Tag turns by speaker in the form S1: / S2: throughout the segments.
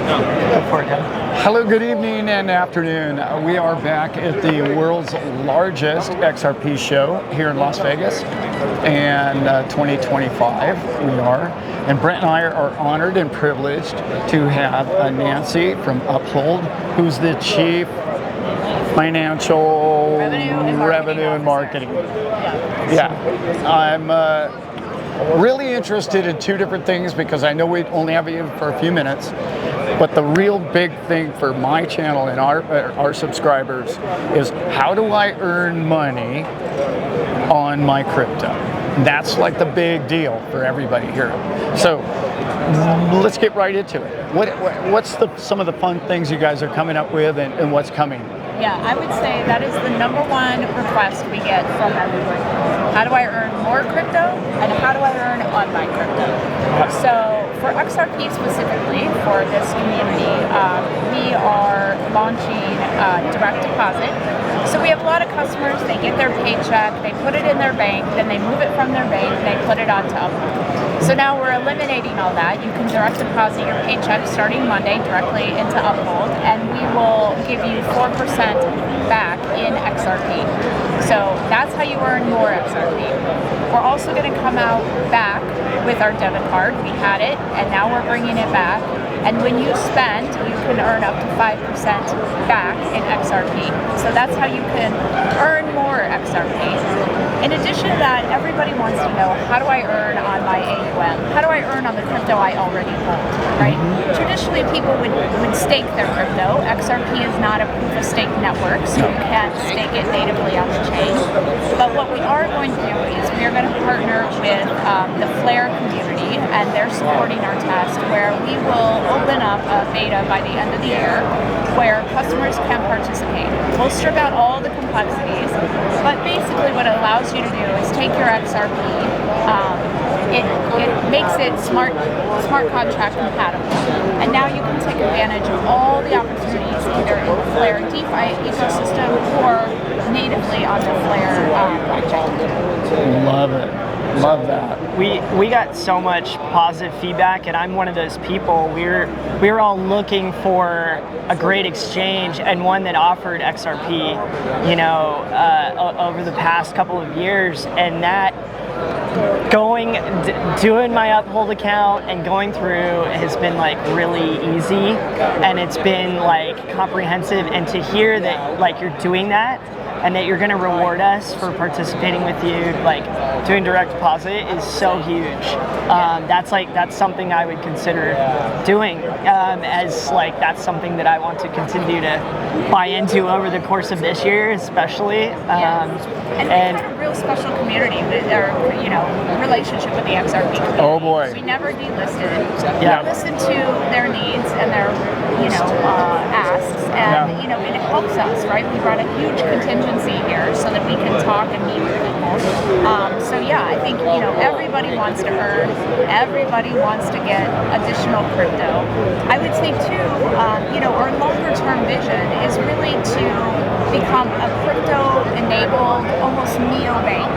S1: Go for it,
S2: Hello, good evening and afternoon. We are back at the world's largest XRP show here in Las Vegas, and 2025 we are. And Brent and I are honored and privileged to have Nancy from Uphold, who's the Chief Financial Revenue and Marketing. Yeah, I'm really interested in two different things because I know we only have you for a few minutes. But the real big thing for my channel and our subscribers is, how do I earn money on my crypto? That's like the big deal for everybody here. So let's get right into it. What's some of the fun things you guys are coming up with, and what's coming?
S3: Yeah, I would say that is the #1 request we get from everyone. How do I earn more crypto, and how do I earn on my crypto? So for XRP specifically, for this community, we are launching direct deposit. So we have a lot of customers, they get their paycheck, they put it in their bank, then they move it from their bank, they put it onto Uphold. So now we're eliminating all that. You can direct deposit your paycheck starting Monday directly into Uphold, and we will give you 4% back in XRP. So that's how you earn more XRP. We're also going to come out back with our debit card. We had it, and now we're bringing it back. And when you spend, you can earn up to 5% back in XRP. So that's how you can earn more XRP. In addition to that, everybody wants to know, how do I earn on my AUM? How do I earn on the crypto I already hold, right? Traditionally, people would stake their crypto. XRP is not a proof of stake network, so you can't stake it natively on the chain. But what we are going to do is we are going to partner with the Flare community, and they're supporting our test, where we will open up a beta by the end of the year where customers can participate. We'll strip out all the complexities, but basically what it allows you to do is take your XRP, it makes it smart contract compatible, and now you can take advantage of all the opportunities either in the Flare DeFi ecosystem or natively on the Flare blockchain.
S2: Love it. Love that.
S1: We got so much positive feedback, and I'm one of those people. We're all looking for a great exchange, and one that offered XRP, over the past couple of years, and that doing my Uphold account and going through has been like really easy, and it's been like comprehensive, and to hear that like you're doing that and that you're going to reward us for participating with you, like doing direct deposit, is so huge. That's something I would consider doing, as like that's something that I want to continue to buy into over the course of this year, especially.
S3: And we have a real special community with our, relationship with the XRP community.
S2: Oh boy.
S3: We never delisted it. We listened to their needs and their, asks, and it helps us, right? We run a huge contingency here so that we can talk and meet with people. So yeah, I think everybody wants to earn, everybody wants to get additional crypto. I would say too, our longer term vision is really to become a crypto-enabled, almost neobank,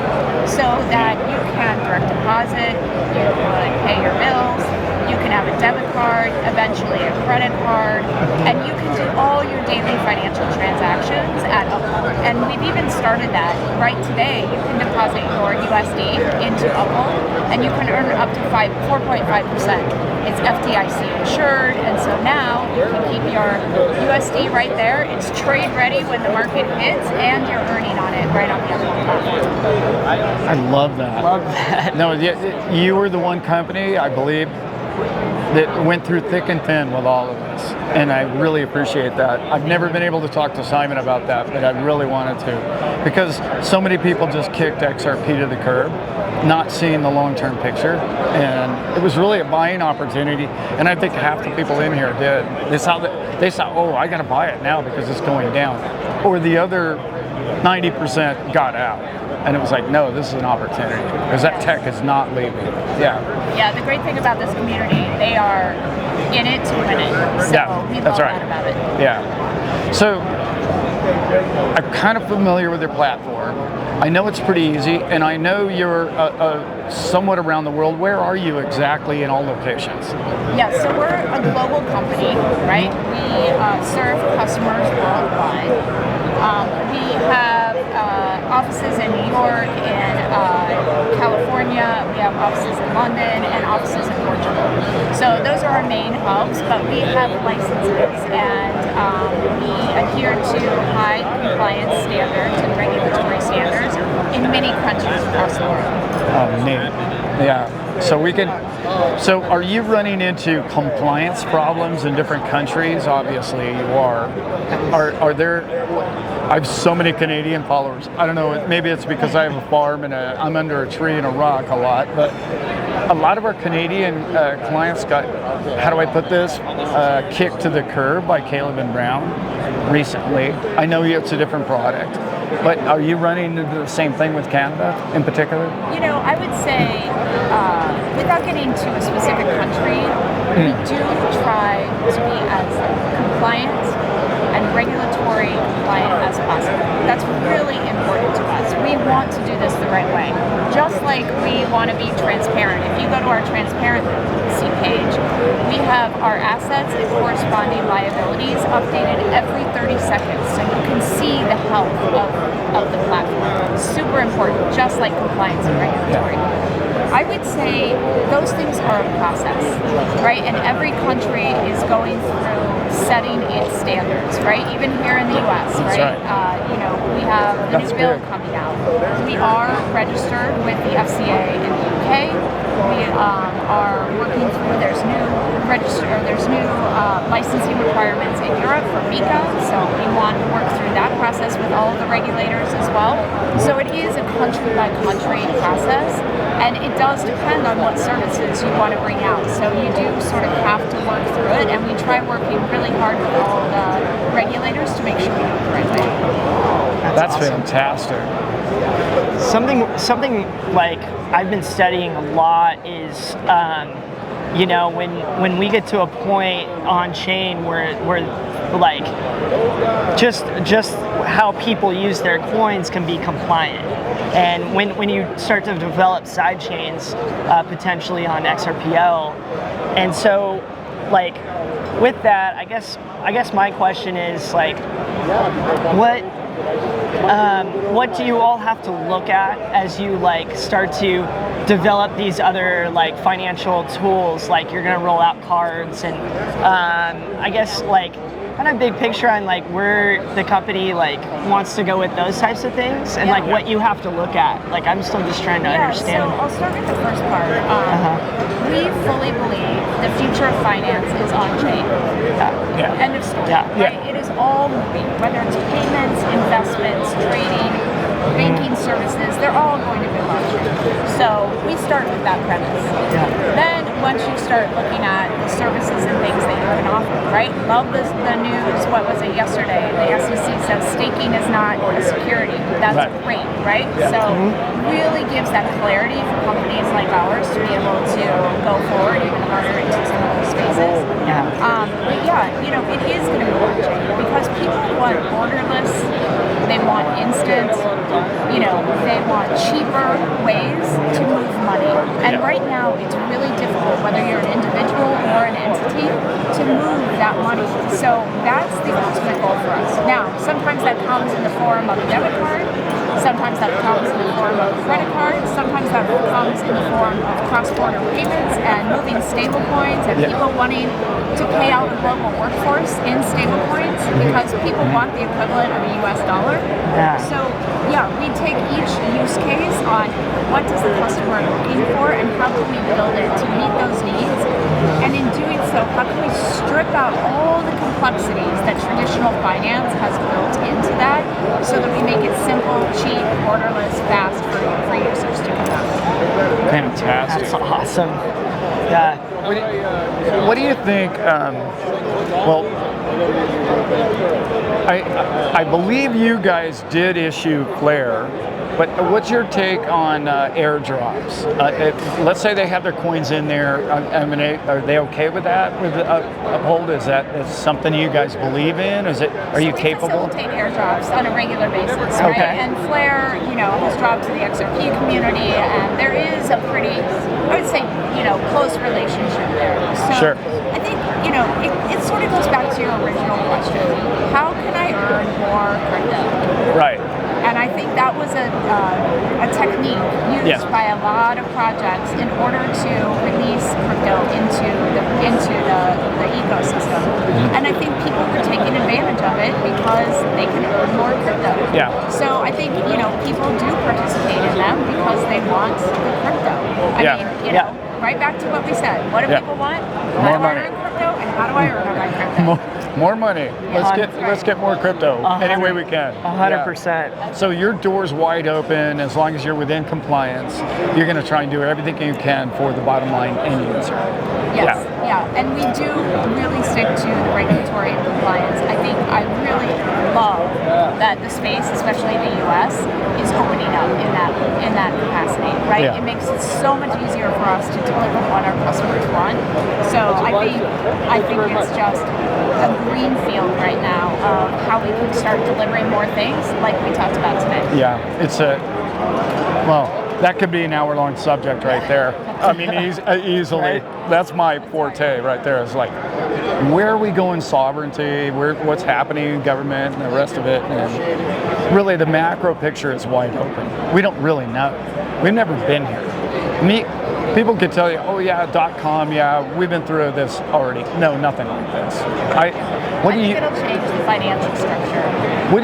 S3: so that you can direct deposit, you can pay your bills, you can have a debit card, eventually a credit card, and you can do all your daily financial transactions at Uphold. And we've even started that. Right today, you can deposit your USD into Uphold, and you can earn up to 4.5%. It's FDIC insured, and so now you can keep your USD right there. It's trade ready when the market hits, and you're earning on it right on the Uphold platform.
S2: I love that.
S1: Love that.
S2: No, you were the one company, I believe, that went through thick and thin with all of this, and I really appreciate that. I've never been able to talk to Simon about that, but I really wanted to, because so many people just kicked XRP to the curb, not seeing the long-term picture, and it was really a buying opportunity, and I think half the people in here did. They saw, oh, I gotta buy it now because it's going down, or the other 90% got out. And it was like, no, this is an opportunity, because that tech is not leaving.
S3: Yeah, the great thing about this community, they are in it to win it. So we love that about it.
S2: Yeah. So I'm kind of familiar with your platform. I know it's pretty easy, and I know you're somewhat around the world. Where are you exactly in all locations?
S3: Yeah, so we're a global company, right? We serve customers worldwide. We have offices in New York and California. We have offices in London and offices in Portugal. So those are our main hubs, but we have licenses and we adhere to high compliance standards and regulatory standards in many countries across the world.
S2: Oh, neat. Yeah. So are you running into compliance problems in different countries? Obviously you are. Are there, I have so many Canadian followers. I don't know, maybe it's because I have a farm and I'm under a tree and a rock a lot, but a lot of our Canadian clients got, how do I put this, kicked to the curb by Caleb and Brown recently. I know it's a different product, but are you running into the same thing with Canada in particular?
S3: You know, I would say, without getting to a specific country, we do try to be as compliant and regulatory compliant as possible. That's really important to us. We want to do this the right way. Just like we want to be transparent. If you go to our transparency page, we have our assets and corresponding liabilities updated every 30 seconds, so you can see the health of the platform. Super important, just like compliance and regulatory. I would say those things are a process, right? And every country is going through setting its standards, right? Even here in the U.S., right? You know, we have the new bill coming out. We are registered with the FCA in the UK. We are working through, there's new licensing requirements in Europe for MiCA, so we want to work through that process with all of the regulators as well. So it is a country by country process, and it does depend on what services you want to bring out. So you do sort of have to work through it, and we try working really hard with all the regulators to make sure we do it the right way.
S2: That's
S1: awesome.
S2: Fantastic.
S1: Something like I've been studying a lot is, you know, when we get to a point on chain where like just how people use their coins can be compliant, and when you start to develop side chains potentially on XRPL, and so like with that, I guess my question is like, what do you all have to look at as you like start to develop these other like financial tools, like you're gonna roll out cards, and I guess like kind of big picture on like where the company like wants to go with those types of things, and like what you have to look at. Like I'm still just trying to understand.
S3: So I'll start with the first part. We fully believe the future of finance is on chain. End of story. Right? It is all moving, whether it's payments, investments, trading, banking services, they're all going to be on chain. So we start with that premise. Then once you start looking at the services and things that you can offer, right? Love the news, what was it yesterday? The SEC says staking is not a security. That's great, right? So really gives that clarity for companies like ours to be able to go forward even harder into some of those spaces. But yeah, you know, it is going to be on-chain because people want borderless, they want instant, you know, they want cheaper ways to move money. And right now it's really difficult, whether you're an individual or an entity, to move that money. So that's the ultimate goal for us. Now, sometimes that comes in the form of a debit card, sometimes that comes in the form of a credit card, sometimes that comes in the form of cross-border payments and moving stable coins and people wanting to pay out the global workforce in stable coins because people want the equivalent of a US dollar. So yeah, we take each use case on what does the customer looking for and how can we build it to meet those needs. And in doing so, how can we strip out all the complexities that traditional finance has built into that so that we make it simple, cheap, borderless, fast for users to conduct.
S2: Fantastic.
S1: That's awesome.
S2: What do you think, well, I believe you guys did issue Flare, but what's your take on airdrops? Let's say they have their coins in there. Are they okay with that? With Uphold, is something you guys believe in? Are you capable?
S3: We facilitate airdrops on a regular basis, right?
S2: Okay.
S3: And Flare, has dropped to the XRP community, and there is a pretty, I would say, close relationship there. So
S2: Sure.
S3: I think, it sort of goes back to your original question. How can I earn more crypto?
S2: Right.
S3: And I think that was a technique used by a lot of projects in order to release crypto into the ecosystem. And I think people were taking advantage of it because they can earn more crypto.
S2: Yeah.
S3: So I think, people do participate in them because they want the crypto. I mean, right back to what we said. What do people want? How do I earn crypto, and how do I earn my crypto?
S2: More money. Let's get more crypto any way we can.
S1: 100%.
S2: So your door's wide open as long as you're within compliance. You're going to try and do everything you can for the bottom line end user.
S3: Yes. Yeah. And we do really stick to the regulatory and compliance. I think I really love that the space, especially the US, is opening up in that capacity, right?
S2: Yeah.
S3: It makes it so much easier for us to deliver what our customers want. So I think it's just a green field right now of how we can start delivering more things like we talked about today.
S2: Yeah, that could be an hour-long subject right there. I mean, easily.
S1: Right.
S2: That's my forte right there. Is like, where are we going sovereignty? What's happening in government and the rest of it? And really, the macro picture is wide open. We don't really know. We've never been here. People could tell you, oh yeah, .com, yeah, we've been through this already. No, nothing like this. I think
S3: it'll change the financial structure.
S2: What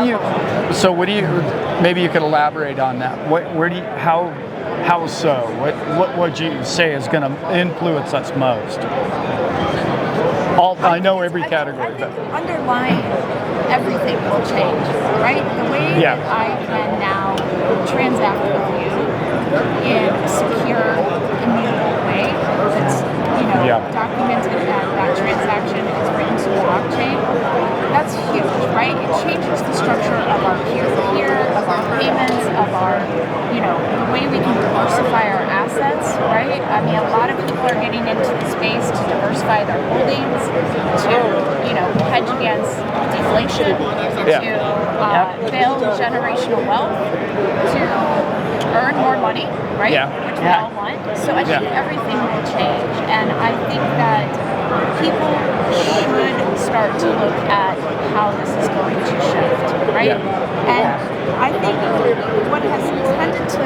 S2: do you? Maybe you could elaborate on that. How so? What would you say is going to influence us most? I know every category.
S3: I think underlying everything will change, right? The way that I can now transact with you in a secure, immutable way that's documented and that transaction is written to the blockchain, that's huge, right? It changes the structure of our peer-to-peer, of our payments, of our, the way we can diversify our assets, right? I mean, a lot of people are getting into the space to diversify their holdings, to, hedge against deflation, to build generational wealth, to earn more money, right? Which we all want. So I think everything will change, and I think that people should start to look at how this is going to shift, right? And I think what has tended to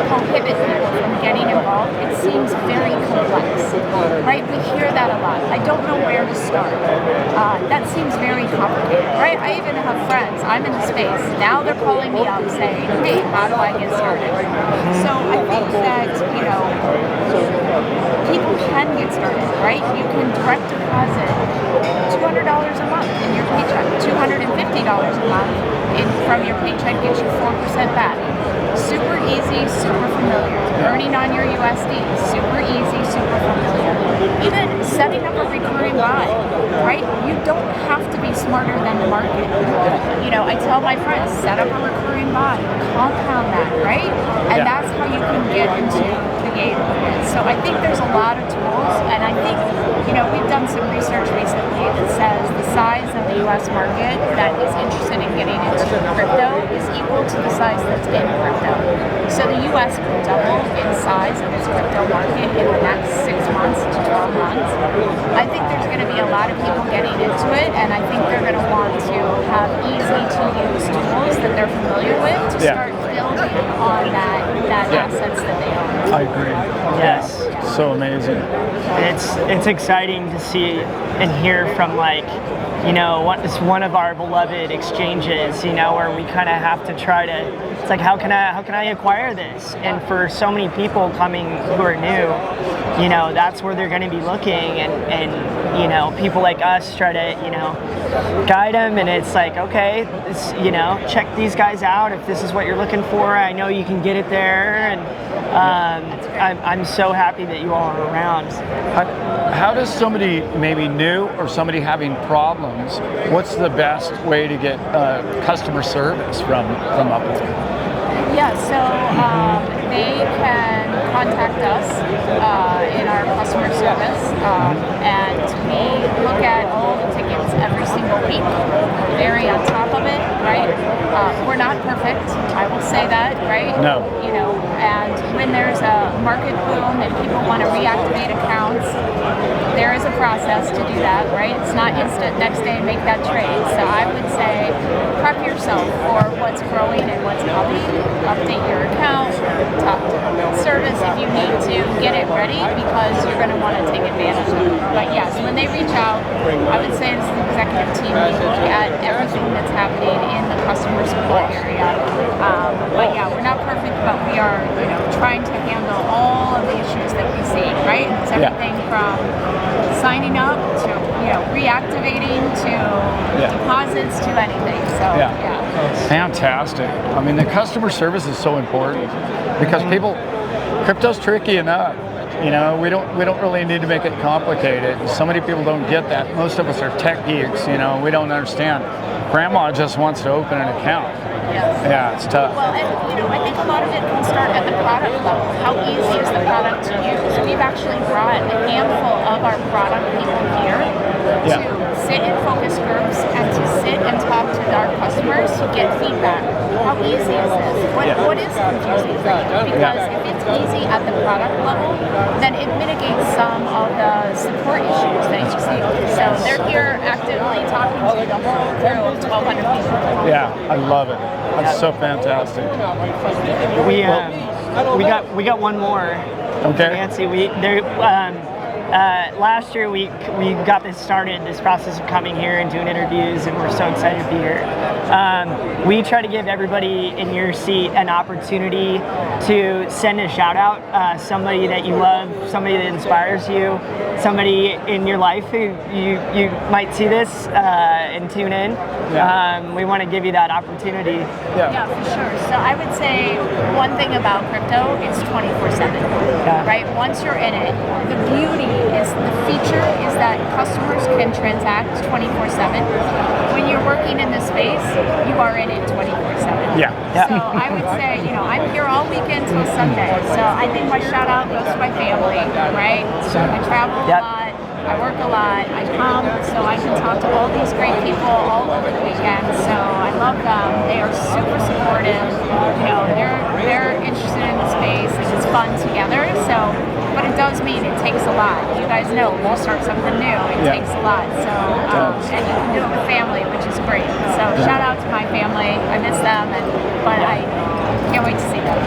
S3: prohibit people from getting involved, it seems very complex, right? We hear that a lot. I don't know where to start. That seems very complicated, right? I even have friends, I'm in the space, now they're calling me up saying, hey, how do I get started? So I think that, people can get started, right? You can direct deposit $200 a month in your paycheck, $250 a month from your paycheck gets you 4% back. Super easy, super familiar. Earning on your USD, super easy, super familiar. Even setting up a recurring buy, right? You don't have to be smarter than the market. I tell my friends, set up a recurring buy, compound that, right? And that's how you can get into the game. So I think there's a lot of tools, and I think, we've done some research recently that says the size of the US market that is interested in getting into crypto is equal to the size that's in crypto. So the US could double in size of its crypto market in the next 6 months to 12 months. I think there's going to be a lot of people getting into it, and I think they're going to want to have easy-to-use tools that they're familiar with to start building on that assets that they own.
S2: I agree.
S1: Yes.
S2: So amazing.
S1: It's exciting to see and hear from it's one of our beloved exchanges, where we kind of have to try to, it's like, how can I acquire this? And for so many people coming who are new, that's where they're going to be looking, and people like us try to, guide them, and it's like, okay, check these guys out. If this is what you're looking for, I know you can get it there, and I'm so happy that you all are around.
S2: How does somebody maybe new or somebody having problems phones, what's the best way to get customer service from Uphold?
S3: Yeah, so they can contact us in our customer service, and we look at all the tickets every single week, very on top of it, right? We're not perfect, I will say that, right?
S2: No.
S3: You know, and when there's a market boom and people want to reactivate accounts, there is a process to do that, right? It's not instant next day make that trade. So I would say prep yourself for what's growing and what's coming. Update your account, talk to service if you need to, get it ready because you're going to want to take advantage of it. But yes, when they reach out, I would say as the executive team, we look at everything that's happening in the customer support area. But yeah, we're not perfect, but we are, you know, trying to handle all of the issues that we see, right? It's everything from signing up to, you know, reactivating to deposits to anything. So yeah.
S2: Fantastic. I mean, the customer service is so important because crypto's tricky enough. You know, we don't really need to make it complicated. So many people don't get that. Most of us are tech geeks. You know, we don't understand. Grandma just wants to open an account.
S3: Yes.
S2: Yeah, it's tough.
S3: Well, and you know, I think a lot of it can start at the product level. How easy is the product to use? We've actually brought a handful of our product people here to sit in focus groups and to sit and talk to our customers to get feedback. How easy is this? What is confusing for you? Because if it's easy at the product level, then it mitigates some of the support issues that you see. So they're here actively talking to the whole crew of 1,200 people.
S2: Yeah, I love it. That's so fantastic.
S1: We got one more.
S2: Okay.
S1: Nancy, last year we got this started, this process of coming here and doing interviews, and we're so excited to be here. We try to give everybody in your seat an opportunity to send a shout out, somebody that you love, somebody that inspires you, somebody in your life who you might see this and tune in. We want to give you that opportunity.
S3: Yeah, for sure. So I would say one thing about crypto, it's 24/7, right? Once you're in it, the beauty is, the feature is that customers can transact 24/7. When you're working in this space, you are in it 24/7.
S2: Yeah.
S3: So I would say, you know, I'm here all weekend till Sunday. So I think my shout out goes to my family, right? So I travel a lot. I work a lot, I come, so I can talk to all these great people all over the weekend. So I love them. They are super supportive. You know, they're interested in the space and it's fun together. So, but it does mean it takes a lot. You guys know when you start something new, it takes a lot. So, and you can do it with family, which is great. So shout out to my family. I miss them, but I can't wait to see them.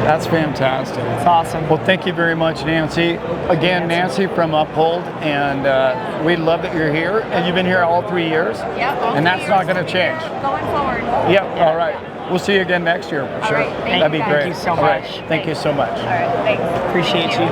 S2: That's fantastic.
S1: It's awesome.
S2: Well, thank you very much, Nancy. Again, Nancy from Uphold, and we love that you're here. And you've been here all 3 years.
S3: Yeah,
S2: and that's not going to change.
S3: Going forward.
S2: Yep. All right. We'll see you again next year for sure.
S3: All right,
S2: That'd be great.
S1: Thank you so
S2: All right.
S1: much.
S2: Thank you so much.
S3: All right, thanks.
S1: Appreciate you.